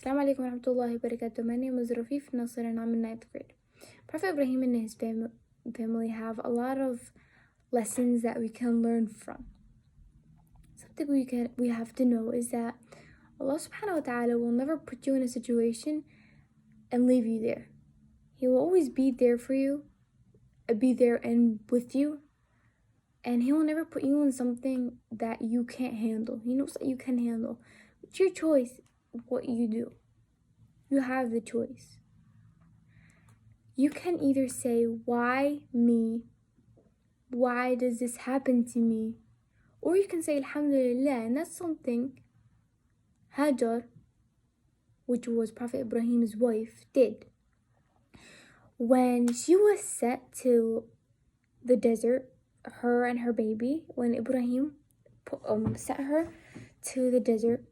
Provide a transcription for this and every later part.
Assalamu alaikum wa rahmatullahi wa barakatuh. My name is Rafeef Naser and I'm in 9th grade. Prophet Ibrahim and his family have a lot of lessons that we can learn from. Something we have to know is that Allah subhanahu wa ta'ala will never put you in a situation and leave you there. He will always be there for you, be there and with you, and He will never put you in something that you can't handle. He knows that you can handle. It's your choice what you do. You have the choice. You can either say, why me? Why does this happen to me? Or you can say, Alhamdulillah, and that's something Hajar, which was Prophet Ibrahim's wife, did. When she was sent to the desert, her and her baby, when Ibrahim sent her to the desert,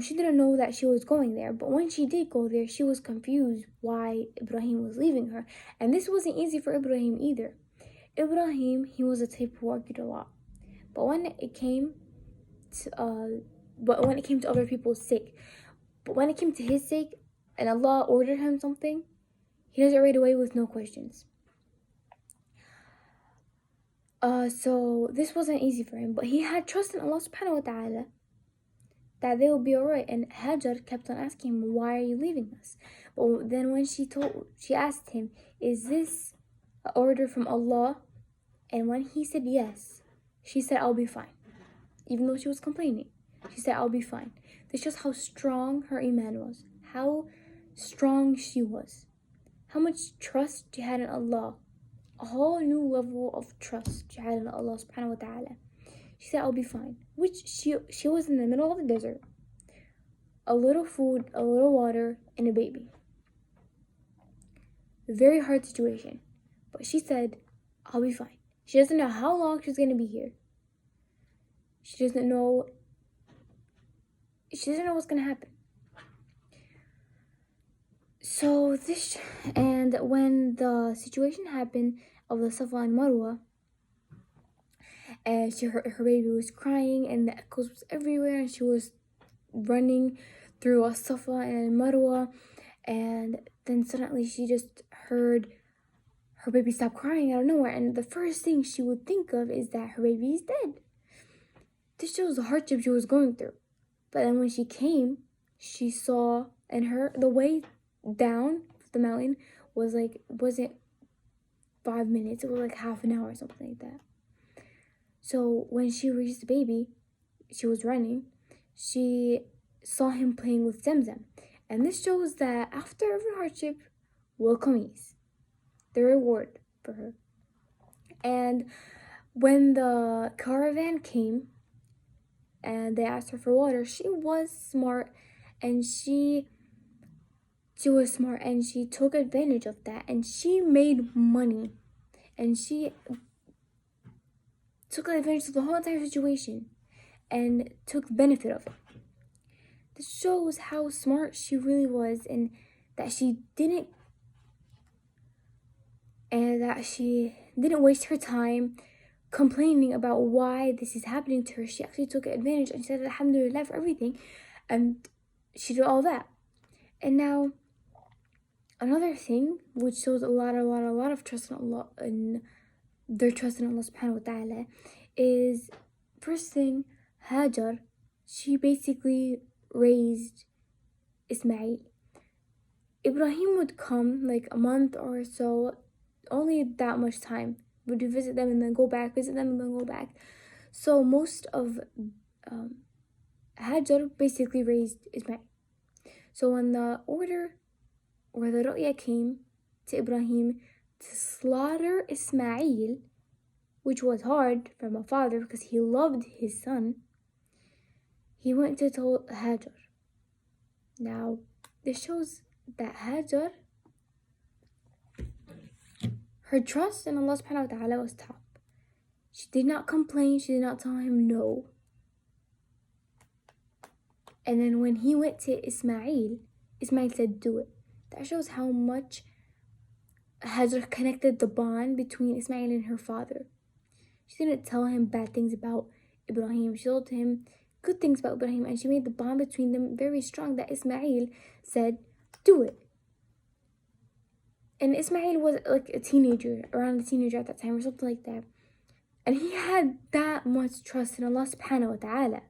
she didn't know that she was going there, but when she did go there, she was confused why Ibrahim was leaving her. And this wasn't easy for Ibrahim either. Ibrahim, he was a type who argued a lot, but when it came to other people's sake, but when it came to his sake, and Allah ordered him something, he does it right away with no questions. So this wasn't easy for him, but he had trust in Allah subhanahu wa ta'ala that they will be alright. And Hajar kept on asking him, why are you leaving us? But then when she asked him, is this an order from Allah? And when he said yes, she said, I'll be fine. Even though she was complaining, she said, I'll be fine. This shows how strong her iman was, how strong she was, how much trust she had in Allah. A whole new level of trust she had in Allah subhanahu wa ta'ala. She said, I'll be fine. Which she was in the middle of the desert. A little food, a little water, and a baby. Very hard situation. But she said, I'll be fine. She doesn't know how long she's going to be here. She doesn't know what's going to happen. So and when the situation happened of the Safa and Marwa, and her baby was crying and the echoes was everywhere, and she was running through a Safa and Marwa, and then suddenly she just heard her baby stop crying out of nowhere, and the first thing she would think of is that her baby is dead. This shows the hardship she was going through. But then when she came, she saw, and the way down the mountain wasn't 5 minutes, it was like half an hour or something like that. So when she reached the baby, she was running, she saw him playing with Zamzam. And this shows that after every hardship will come ease, the reward for her. And when the caravan came and they asked her for water, she was smart, and she took advantage of that, and she made money, and she took advantage of the whole entire situation and took benefit of it. This shows how smart she really was, and that she didn't waste her time complaining about why this is happening to her. She actually took advantage and said Alhamdulillah for everything, and she did all that. And now another thing which shows a lot of trust in Allah and their trust in Allah subhanahu wa ta'ala is, first thing, Hajar, she basically raised Ismail. Ibrahim would come like a month or so, only that much time. Would visit them and then go back, visit them and then go back. So most of Hajar basically raised Ismail. So when the order or the ru'ya came to Ibrahim to slaughter Ismail, which was hard from a father because he loved his son, he went to tell Hajar. Now, this shows that Hajar, her trust in Allah subhanahu wa ta'ala was top. She did not complain, she did not tell him no. And then when he went to Ismail said, do it. That shows how much Hajar connected the bond between Ismail and her father. She didn't tell him bad things about Ibrahim. She told him good things about Ibrahim, and she made the bond between them very strong, that Ismail said, do it. And Ismail was like around a teenager at that time or something like that. And he had that much trust in Allah subhanahu wa ta'ala.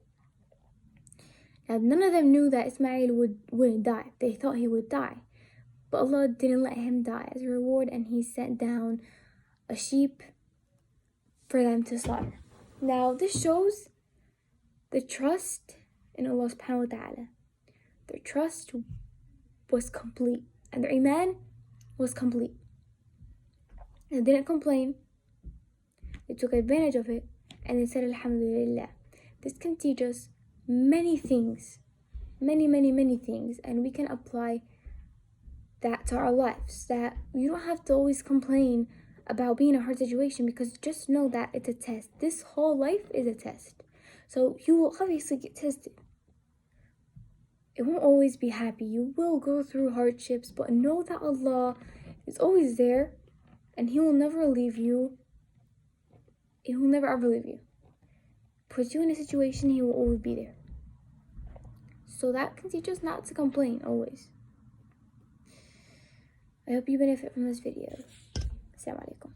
Now, none of them knew that Ismail wouldn't die. They thought he would die. But Allah didn't let him die as a reward, and He sent down a sheep for them to slaughter. Now, this shows the trust in Allah subhanahu wa ta'ala. Their trust was complete, and their iman was complete. They didn't complain. They took advantage of it, and they said Alhamdulillah. This can teach us many things, many things, and we can apply that to our lives. That you don't have to always complain about being in a hard situation, because just know that it's a test. This whole life is a test. So you will obviously get tested. It won't always be happy. You will go through hardships, but know that Allah is always there, and He will never leave you. He will never ever leave you. Put you in a situation, He will always be there. So that can teach us not to complain always. I hope you benefit from this video. Assalamu alaikum.